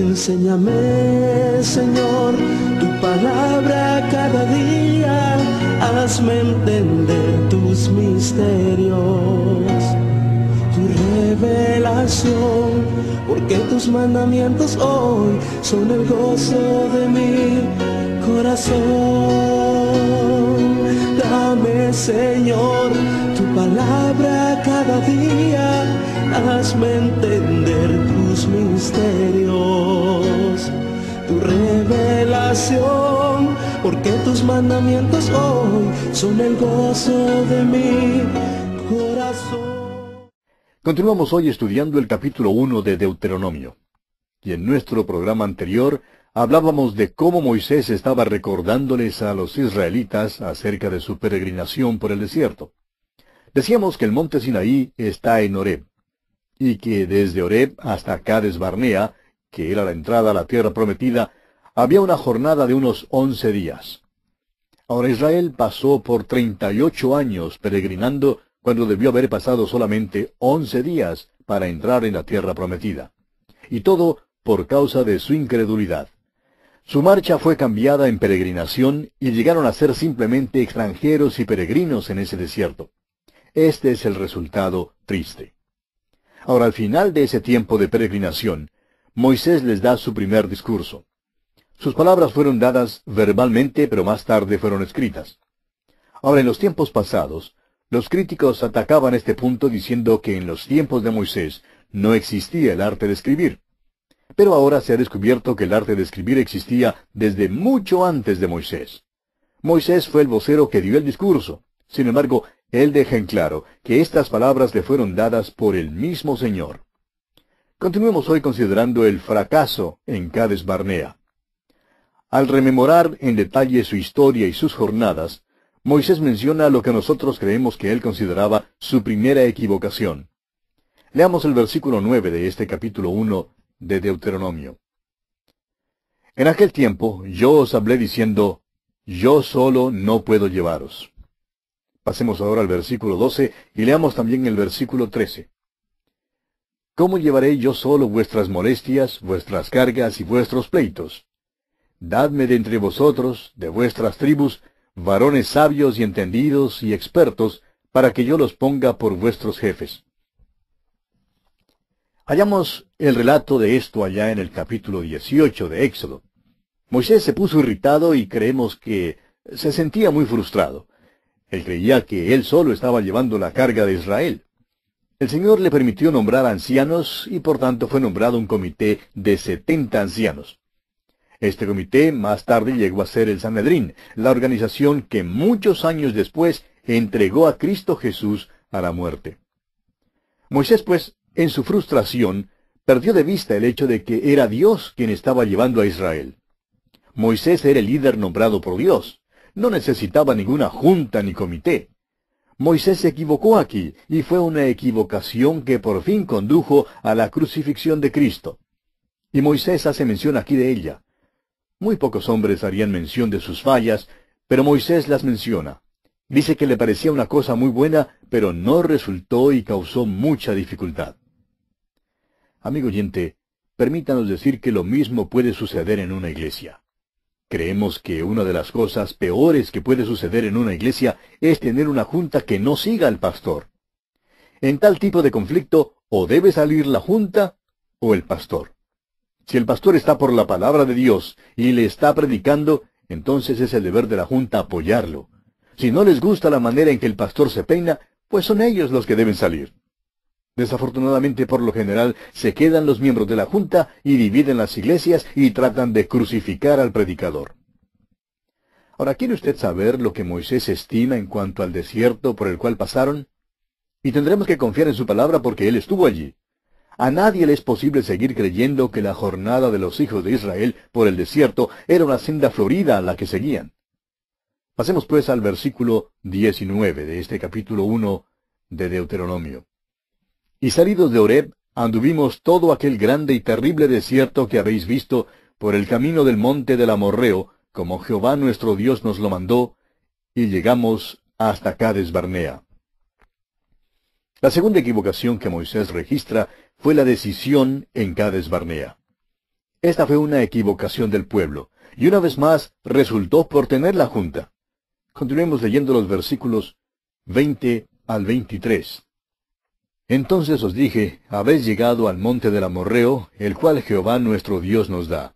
Enséñame, Señor, tu palabra cada día, hazme entender tus misterios, tu revelación, porque tus mandamientos hoy son el gozo de mi corazón. Dame, Señor, tu palabra cada día, hazme entender tus misterios, tu revelación, porque tus mandamientos hoy son el gozo de mi corazón. Continuamos hoy estudiando el capítulo 1 de Deuteronomio. Y en nuestro programa anterior hablábamos de cómo Moisés estaba recordándoles a los israelitas acerca de su peregrinación por el desierto. Decíamos que el monte Sinaí está en Horeb, y que desde Horeb hasta Cades Barnea, que era la entrada a la tierra prometida, había una jornada de unos 11 días. Ahora Israel pasó por 38 años peregrinando cuando debió haber pasado solamente 11 días para entrar en la tierra prometida. Y todo por causa de su incredulidad. Su marcha fue cambiada en peregrinación y llegaron a ser simplemente extranjeros y peregrinos en ese desierto. Este es el resultado triste. Ahora, al final de ese tiempo de peregrinación, Moisés les da su primer discurso. Sus palabras fueron dadas verbalmente, pero más tarde fueron escritas. Ahora, en los tiempos pasados, los críticos atacaban este punto diciendo que en los tiempos de Moisés no existía el arte de escribir. Pero ahora se ha descubierto que el arte de escribir existía desde mucho antes de Moisés. Moisés fue el vocero que dio el discurso. Sin embargo, él deja en claro que estas palabras le fueron dadas por el mismo Señor. Continuemos hoy considerando el fracaso en Cades Barnea. Al rememorar en detalle su historia y sus jornadas, Moisés menciona lo que nosotros creemos que él consideraba su primera equivocación. Leamos el versículo 9 de este capítulo 1 de Deuteronomio. En aquel tiempo yo os hablé diciendo, yo solo no puedo llevaros. Pasemos ahora al versículo 12 y leamos también el versículo 13. ¿Cómo llevaré yo solo vuestras molestias, vuestras cargas y vuestros pleitos? Dadme de entre vosotros, de vuestras tribus, varones sabios y entendidos y expertos, para que yo los ponga por vuestros jefes. Hallamos el relato de esto allá en el capítulo 18 de Éxodo. Moisés se puso irritado y creemos que se sentía muy frustrado. Él creía que él solo estaba llevando la carga de Israel. El Señor le permitió nombrar ancianos y por tanto fue nombrado un comité de 70 ancianos. Este comité más tarde llegó a ser el Sanedrín, la organización que muchos años después entregó a Cristo Jesús a la muerte. Moisés, pues, en su frustración, perdió de vista el hecho de que era Dios quien estaba llevando a Israel. Moisés era el líder nombrado por Dios. No necesitaba ninguna junta ni comité. Moisés se equivocó aquí, y fue una equivocación que por fin condujo a la crucifixión de Cristo. Y Moisés hace mención aquí de ella. Muy pocos hombres harían mención de sus fallas, pero Moisés las menciona. Dice que le parecía una cosa muy buena, pero no resultó y causó mucha dificultad. Amigo oyente, permítanos decir que lo mismo puede suceder en una iglesia. Creemos que una de las cosas peores que puede suceder en una iglesia es tener una junta que no siga al pastor. En tal tipo de conflicto, o debe salir la junta o el pastor. Si el pastor está por la palabra de Dios y le está predicando, entonces es el deber de la junta apoyarlo. Si no les gusta la manera en que el pastor se peina, pues son ellos los que deben salir. Desafortunadamente, por lo general, se quedan los miembros de la junta y dividen las iglesias y tratan de crucificar al predicador. Ahora, ¿quiere usted saber lo que Moisés estima en cuanto al desierto por el cual pasaron? Y tendremos que confiar en su palabra porque él estuvo allí. A nadie le es posible seguir creyendo que la jornada de los hijos de Israel por el desierto era una senda florida a la que seguían. Pasemos pues al versículo 19 de este capítulo 1 de Deuteronomio. Y salidos de Horeb, anduvimos todo aquel grande y terrible desierto que habéis visto por el camino del monte del Amorreo, como Jehová nuestro Dios nos lo mandó, y llegamos hasta Cades Barnea. La segunda equivocación que Moisés registra fue la decisión en Cades Barnea. Esta fue una equivocación del pueblo, y una vez más resultó por tener la junta. Continuemos leyendo los versículos 20 al 23. Entonces os dije, habéis llegado al monte del Amorreo, el cual Jehová nuestro Dios nos da.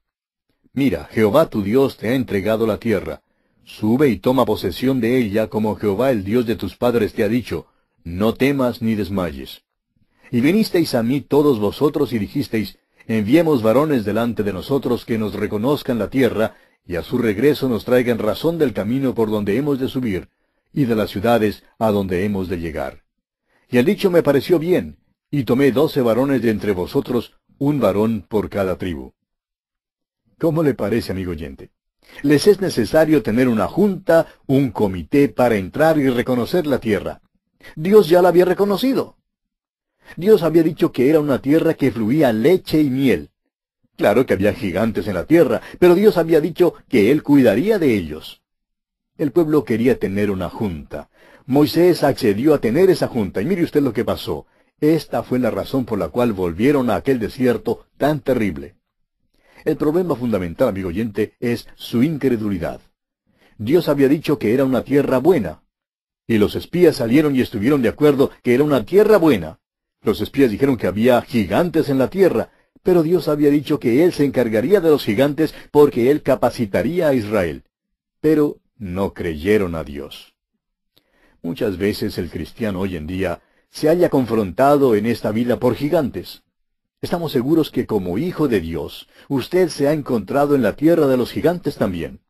Mira, Jehová tu Dios te ha entregado la tierra. Sube y toma posesión de ella, como Jehová el Dios de tus padres te ha dicho. No temas ni desmayes. Y vinisteis a mí todos vosotros y dijisteis, enviemos varones delante de nosotros que nos reconozcan la tierra, y a su regreso nos traigan razón del camino por donde hemos de subir, y de las ciudades a donde hemos de llegar. Y el dicho me pareció bien, y tomé 12 varones de entre vosotros, un varón por cada tribu. ¿Cómo le parece, amigo oyente? Les es necesario tener una junta, un comité para entrar y reconocer la tierra. Dios ya la había reconocido. Dios había dicho que era una tierra que fluía leche y miel. Claro que había gigantes en la tierra, pero Dios había dicho que Él cuidaría de ellos. El pueblo quería tener una junta. Moisés accedió a tener esa junta, y mire usted lo que pasó. Esta fue la razón por la cual volvieron a aquel desierto tan terrible. El problema fundamental, amigo oyente, es su incredulidad. Dios había dicho que era una tierra buena. Y los espías salieron y estuvieron de acuerdo que era una tierra buena. Los espías dijeron que había gigantes en la tierra, pero Dios había dicho que Él se encargaría de los gigantes porque Él capacitaría a Israel. Pero no creyeron a Dios. Muchas veces el cristiano hoy en día se halla confrontado en esta vida por gigantes. Estamos seguros que como hijo de Dios, usted se ha encontrado en la tierra de los gigantes también.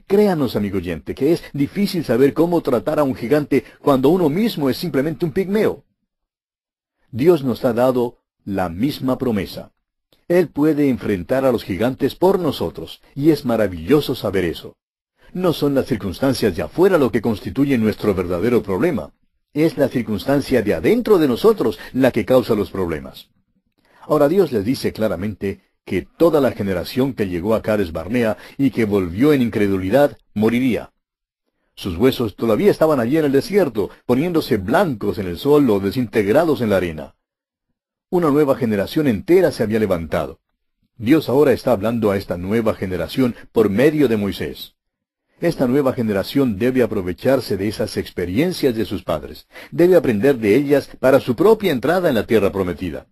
Créanos, amigo oyente, que es difícil saber cómo tratar a un gigante cuando uno mismo es simplemente un pigmeo. Dios nos ha dado la misma promesa. Él puede enfrentar a los gigantes por nosotros, y es maravilloso saber eso. No son las circunstancias de afuera lo que constituye nuestro verdadero problema. Es la circunstancia de adentro de nosotros la que causa los problemas. Ahora Dios les dice claramente que toda la generación que llegó a Cades Barnea y que volvió en incredulidad, moriría. Sus huesos todavía estaban allí en el desierto, poniéndose blancos en el sol o desintegrados en la arena. Una nueva generación entera se había levantado. Dios ahora está hablando a esta nueva generación por medio de Moisés. Esta nueva generación debe aprovecharse de esas experiencias de sus padres. Debe aprender de ellas para su propia entrada en la tierra prometida.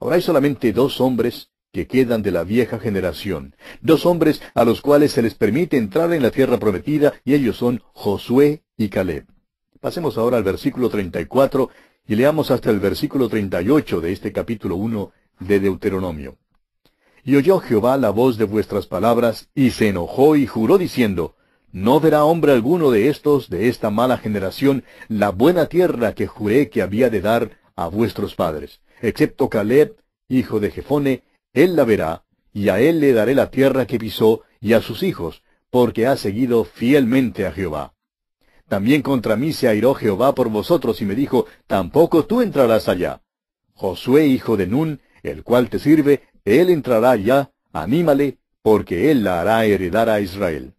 Ahora hay solamente 2 hombres que quedan de la vieja generación. 2 hombres a los cuales se les permite entrar en la tierra prometida, y ellos son Josué y Caleb. Pasemos ahora al versículo 34 y leamos hasta el versículo 38 de este capítulo 1 de Deuteronomio. Y oyó Jehová la voz de vuestras palabras, y se enojó y juró diciendo, no verá hombre alguno de estos, de esta mala generación, la buena tierra que juré que había de dar a vuestros padres, excepto Caleb, hijo de Jefone, él la verá, y a él le daré la tierra que pisó, y a sus hijos, porque ha seguido fielmente a Jehová. También contra mí se airó Jehová por vosotros, y me dijo, tampoco tú entrarás allá. Josué, hijo de Nun, el cual te sirve, él entrará allá, anímale, porque él la hará heredar a Israel.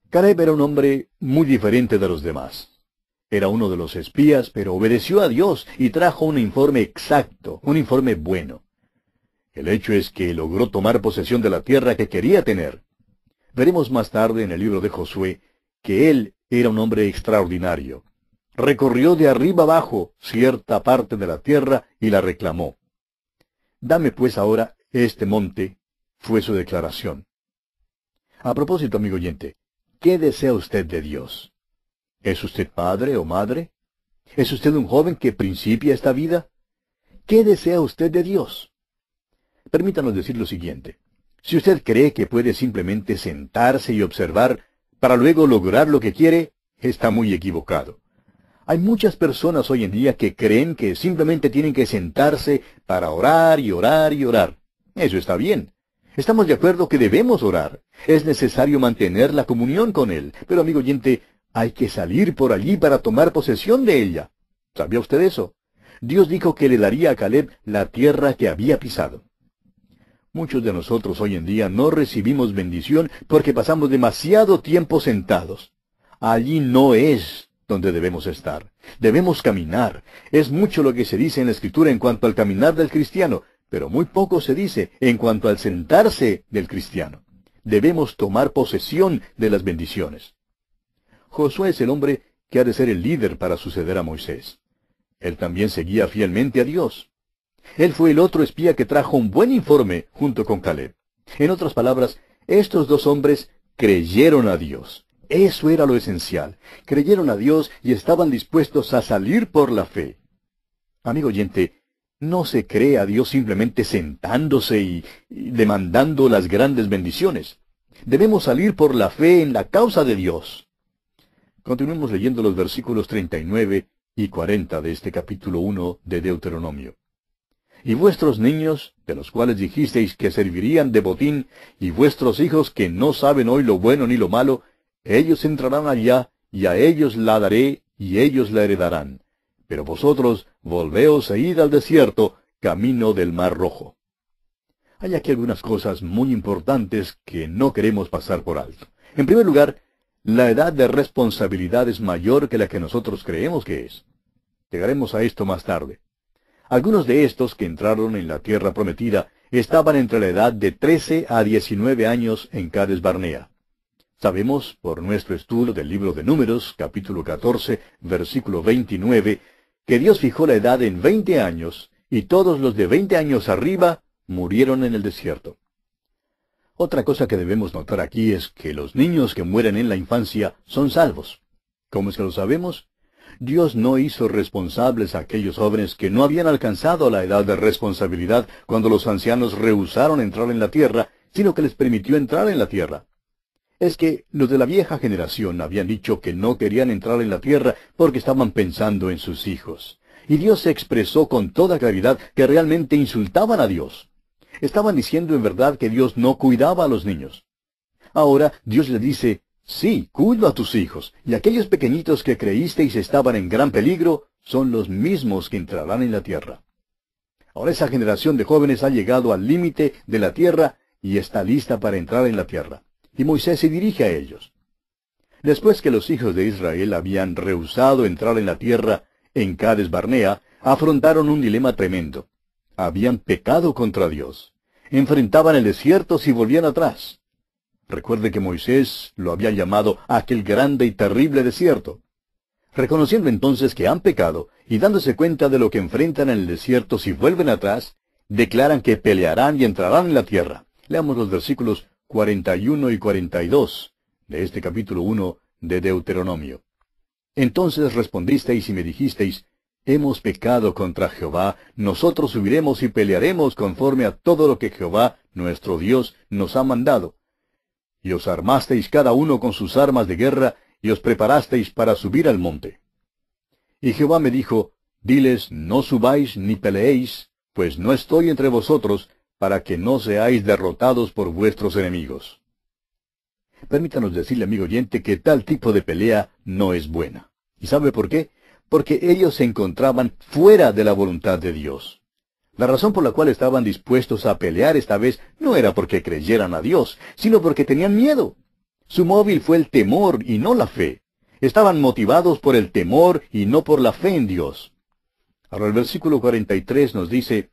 Caleb era un hombre muy diferente de los demás. Era uno de los espías, pero obedeció a Dios y trajo un informe exacto, un informe bueno. El hecho es que logró tomar posesión de la tierra que quería tener. Veremos más tarde en el libro de Josué que él era un hombre extraordinario. Recorrió de arriba abajo cierta parte de la tierra y la reclamó. Dame pues ahora este monte, fue su declaración. A propósito, amigo oyente, ¿qué desea usted de Dios? ¿Es usted padre o madre? ¿Es usted un joven que principia esta vida? ¿Qué desea usted de Dios? Permítanos decir lo siguiente. Si usted cree que puede simplemente sentarse y observar para luego lograr lo que quiere, está muy equivocado. Hay muchas personas hoy en día que creen que simplemente tienen que sentarse para orar y orar y orar. Eso está bien. Estamos de acuerdo que debemos orar. Es necesario mantener la comunión con Él. Pero, amigo oyente, hay que salir por allí para tomar posesión de ella. ¿Sabía usted eso? Dios dijo que le daría a Caleb la tierra que había pisado. Muchos de nosotros hoy en día no recibimos bendición porque pasamos demasiado tiempo sentados. Allí no es donde debemos estar. Debemos caminar. Es mucho lo que se dice en la Escritura en cuanto al caminar del cristiano. pero muy poco se dice en cuanto al sentarse del cristiano. Debemos tomar posesión de las bendiciones. Josué es el hombre que ha de ser el líder para suceder a Moisés. Él también seguía fielmente a Dios. Él fue el otro espía que trajo un buen informe junto con Caleb. En otras palabras, estos dos hombres creyeron a Dios. Eso era lo esencial. Creyeron a Dios y estaban dispuestos a salir por la fe. Amigo oyente, no se cree a Dios simplemente sentándose y demandando las grandes bendiciones. Debemos salir por la fe en la causa de Dios. Continuemos leyendo los versículos 39 y 40 de este capítulo 1 de Deuteronomio. Y vuestros niños, de los cuales dijisteis que servirían de botín, y vuestros hijos que no saben hoy lo bueno ni lo malo, ellos entrarán allá, y a ellos la daré, y ellos la heredarán. Pero vosotros volveos e id al desierto, camino del Mar Rojo. Hay aquí algunas cosas muy importantes que no queremos pasar por alto. En primer lugar, la edad de responsabilidad es mayor que la que nosotros creemos que es. Llegaremos a esto más tarde. Algunos de estos que entraron en la tierra prometida estaban entre la edad de 13 a 19 años en Cades Barnea. Sabemos, por nuestro estudio del libro de Números, capítulo 14, versículo 29, que Dios fijó la edad en 20 años, y todos los de 20 años arriba murieron en el desierto. Otra cosa que debemos notar aquí es que los niños que mueren en la infancia son salvos. ¿Cómo es que lo sabemos? Dios no hizo responsables a aquellos jóvenes que no habían alcanzado la edad de responsabilidad cuando los ancianos rehusaron entrar en la tierra, sino que les permitió entrar en la tierra. Es que los de la vieja generación habían dicho que no querían entrar en la tierra porque estaban pensando en sus hijos. Y Dios se expresó con toda claridad que realmente insultaban a Dios. Estaban diciendo en verdad que Dios no cuidaba a los niños. Ahora Dios le dice, sí, cuido a tus hijos, y aquellos pequeñitos que creísteis estaban en gran peligro son los mismos que entrarán en la tierra. Ahora esa generación de jóvenes ha llegado al límite de la tierra y está lista para entrar en la tierra. Y Moisés se dirige a ellos. Después que los hijos de Israel habían rehusado entrar en la tierra en Cades Barnea, afrontaron un dilema tremendo. Habían pecado contra Dios. Enfrentaban el desierto si volvían atrás. Recuerde que Moisés lo había llamado aquel grande y terrible desierto. Reconociendo entonces que han pecado y dándose cuenta de lo que enfrentan en el desierto si vuelven atrás, declaran que pelearán y entrarán en la tierra. Leamos los versículos 41 y 42 de este capítulo 1 de Deuteronomio. Entonces respondisteis y me dijisteis, hemos pecado contra Jehová, nosotros subiremos y pelearemos conforme a todo lo que Jehová, nuestro Dios, nos ha mandado. Y os armasteis cada uno con sus armas de guerra, y os preparasteis para subir al monte. Y Jehová me dijo, diles, no subáis ni peleéis, pues no estoy entre vosotros, para que no seáis derrotados por vuestros enemigos. Permítanos decirle, amigo oyente, que tal tipo de pelea no es buena. ¿Y sabe por qué? Porque ellos se encontraban fuera de la voluntad de Dios. La razón por la cual estaban dispuestos a pelear esta vez no era porque creyeran a Dios, sino porque tenían miedo. Su móvil fue el temor y no la fe. Estaban motivados por el temor y no por la fe en Dios. Ahora el versículo 43 nos dice,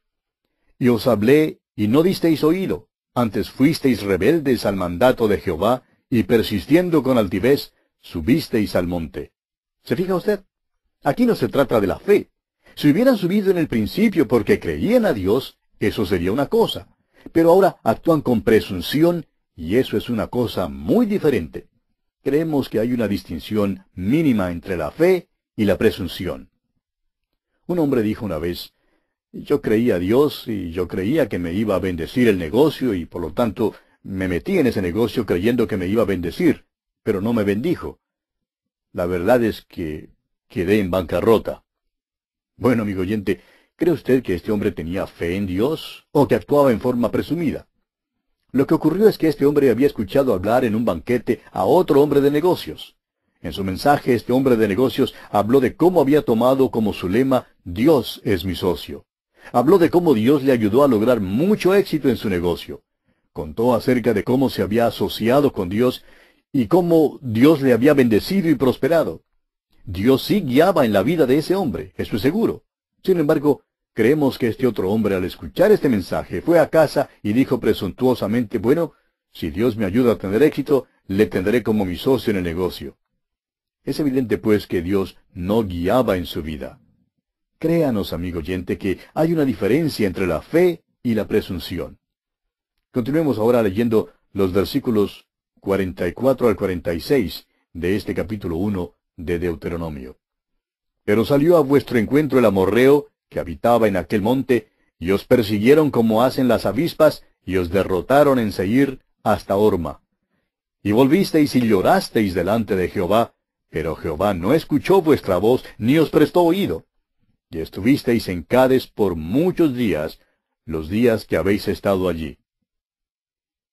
y os hablé y no disteis oído, antes fuisteis rebeldes al mandato de Jehová, y persistiendo con altivez, subisteis al monte. ¿Se fija usted? Aquí no se trata de la fe. Si hubieran subido en el principio porque creían a Dios, eso sería una cosa. Pero ahora actúan con presunción, y eso es una cosa muy diferente. Creemos que hay una distinción mínima entre la fe y la presunción. Un hombre dijo una vez, yo creía a Dios y yo creía que me iba a bendecir el negocio y por lo tanto me metí en ese negocio creyendo que me iba a bendecir, pero no me bendijo. La verdad es que quedé en bancarrota. Bueno, amigo oyente, ¿cree usted que este hombre tenía fe en Dios o que actuaba en forma presumida? Lo que ocurrió es que este hombre había escuchado hablar en un banquete a otro hombre de negocios. En su mensaje, este hombre de negocios habló de cómo había tomado como su lema, Dios es mi socio. Habló de cómo Dios le ayudó a lograr mucho éxito en su negocio. Contó acerca de cómo se había asociado con Dios y cómo Dios le había bendecido y prosperado. Dios sí guiaba en la vida de ese hombre, eso es seguro. Sin embargo, creemos que este otro hombre, al escuchar este mensaje, fue a casa y dijo presuntuosamente, bueno, si Dios me ayuda a tener éxito, le tendré como mi socio en el negocio. Es evidente, pues, que Dios no guiaba en su vida. Créanos, amigo oyente, que hay una diferencia entre la fe y la presunción. Continuemos ahora leyendo los versículos 44 al 46 de este capítulo 1 de Deuteronomio. Pero salió a vuestro encuentro el amorreo, que habitaba en aquel monte, y os persiguieron como hacen las avispas, y os derrotaron en Seir hasta Horma. Y volvisteis y llorasteis delante de Jehová, pero Jehová no escuchó vuestra voz, ni os prestó oído. Y estuvisteis en Cades por muchos días, los días que habéis estado allí.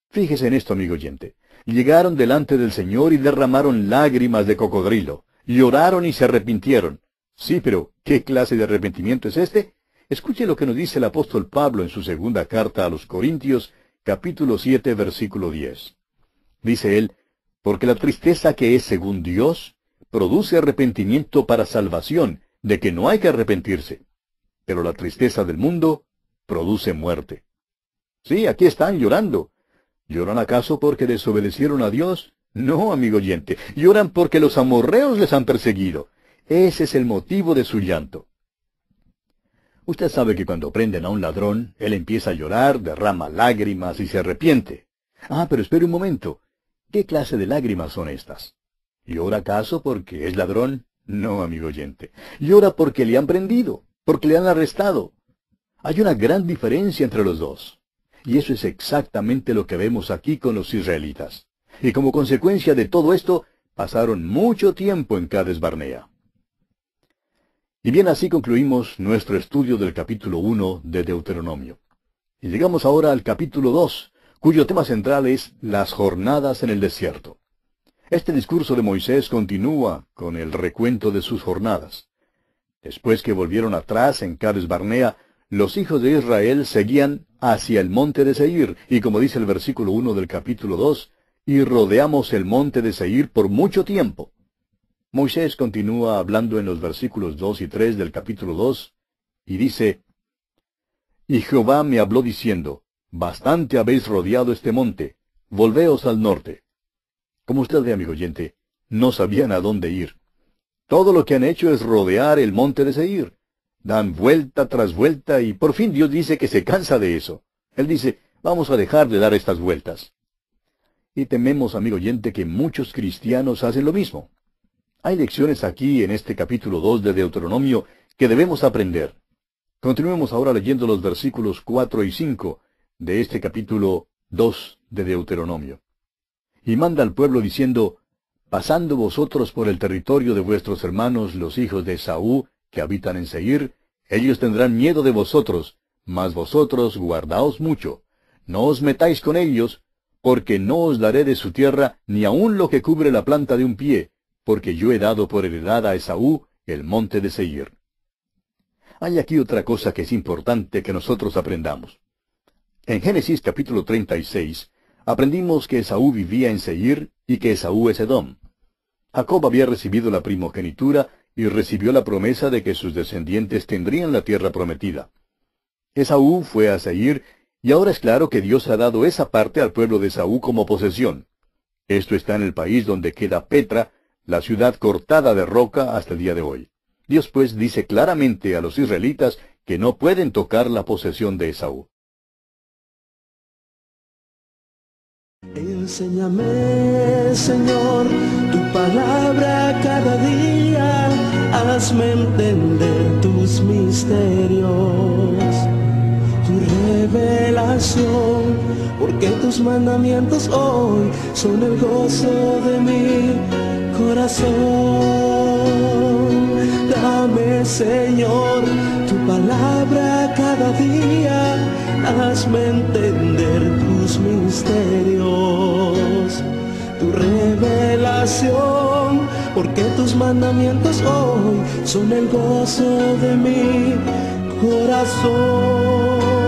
Fíjese en esto, amigo oyente. Llegaron delante del Señor y derramaron lágrimas de cocodrilo. Lloraron y se arrepintieron. Sí, pero ¿qué clase de arrepentimiento es este? Escuche lo que nos dice el apóstol Pablo en su segunda carta a los Corintios, capítulo 7, versículo 10. Dice él, porque la tristeza que es según Dios produce arrepentimiento para salvación, de que no hay que arrepentirse. Pero la tristeza del mundo produce muerte. Sí, aquí están llorando. ¿Lloran acaso porque desobedecieron a Dios? No, amigo oyente, lloran porque los amorreos les han perseguido. Ese es el motivo de su llanto. Usted sabe que cuando prenden a un ladrón, él empieza a llorar, derrama lágrimas y se arrepiente. Ah, pero espere un momento. ¿Qué clase de lágrimas son estas? ¿Llora acaso porque es ladrón? No, amigo oyente. Llora porque le han prendido, porque le han arrestado. Hay una gran diferencia entre los dos. Y eso es exactamente lo que vemos aquí con los israelitas. Y como consecuencia de todo esto, pasaron mucho tiempo en Cades Barnea. Y bien, así concluimos nuestro estudio del capítulo 1 de Deuteronomio. Y llegamos ahora al capítulo 2, cuyo tema central es las jornadas en el desierto. Este discurso de Moisés continúa con el recuento de sus jornadas. Después que volvieron atrás en Cades Barnea, los hijos de Israel seguían hacia el monte de Seir, y como dice el versículo 1 del capítulo 2, y rodeamos el monte de Seir por mucho tiempo. Moisés continúa hablando en los versículos 2 y 3 del capítulo 2, y dice, y Jehová me habló diciendo, bastante habéis rodeado este monte, volveos al norte. Como usted ve, amigo oyente, no sabían a dónde ir. Todo lo que han hecho es rodear el monte de Seir. Dan vuelta tras vuelta y por fin Dios dice que se cansa de eso. Él dice, vamos a dejar de dar estas vueltas. Y tememos, amigo oyente, que muchos cristianos hacen lo mismo. Hay lecciones aquí en este capítulo 2 de Deuteronomio que debemos aprender. Continuemos ahora leyendo los versículos 4 y 5 de este capítulo 2 de Deuteronomio. Y manda al pueblo diciendo, pasando vosotros por el territorio de vuestros hermanos los hijos de Esaú, que habitan en Seir, ellos tendrán miedo de vosotros, mas vosotros guardaos mucho. No os metáis con ellos, porque no os daré de su tierra ni aun lo que cubre la planta de un pie, porque yo he dado por heredad a Esaú el monte de Seir. Hay aquí otra cosa que es importante que nosotros aprendamos. En Génesis capítulo 36, aprendimos que Esaú vivía en Seir y que Esaú es Edom. Jacob había recibido la primogenitura y recibió la promesa de que sus descendientes tendrían la tierra prometida. Esaú fue a Seir, y ahora es claro que Dios ha dado esa parte al pueblo de Esaú como posesión. Esto está en el país donde queda Petra, la ciudad cortada de roca hasta el día de hoy. Dios pues dice claramente a los israelitas que no pueden tocar la posesión de Esaú. Enséñame, Señor, tu palabra cada día, hazme entender tus misterios, tu revelación, porque tus mandamientos hoy son el gozo de mi corazón. Dame, Señor, tu palabra cada día, hazme entender tus misterios, tu revelación, porque tus mandamientos hoy son el gozo de mi corazón.